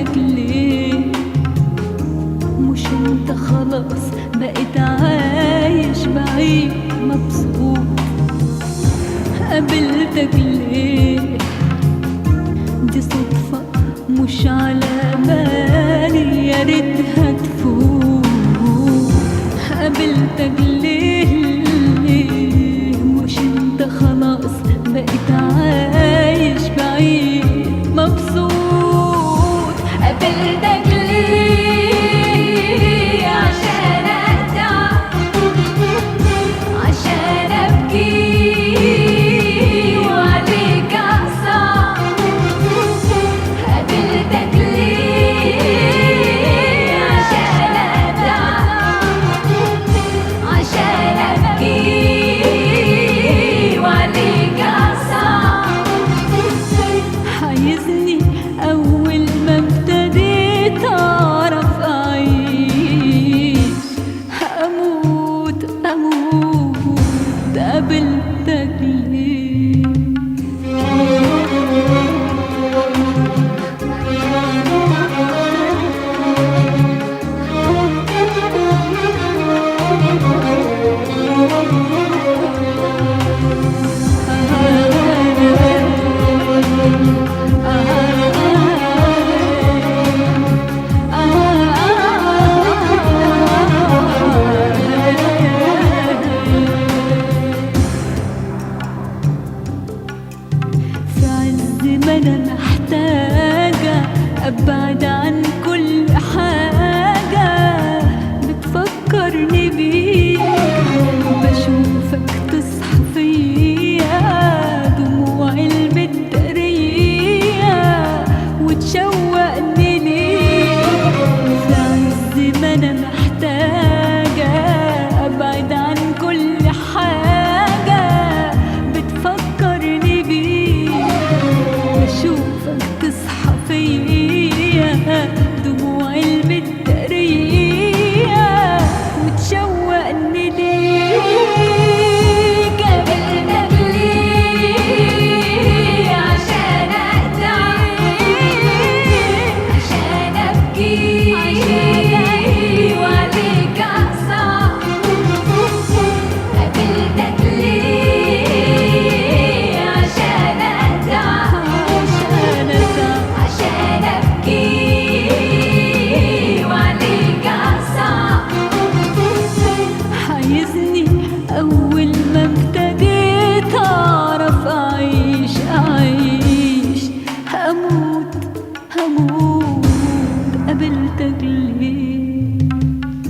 قابلتك ليه؟ مش انت خلاص بقيت عايش بعيد مبسوط؟ قابلتك ليه؟ دي صدفة مش على بالي، يا ريتها تفوت. قابلتك ليه؟ مش انت خلاص بقيت عايش بعيد مبسوط؟ قابلتك ليه؟ عشان اتعب، عشان ابكي وعليك اعصب. قابلتك ليه؟ عشان اتعب، عشان ابكي وعليك اعصب. عايزني اول ما ابتديت اعرف اعيش اموت اموت. قابلتك ليه؟ في عز ما انا محتاجة ابعد عنك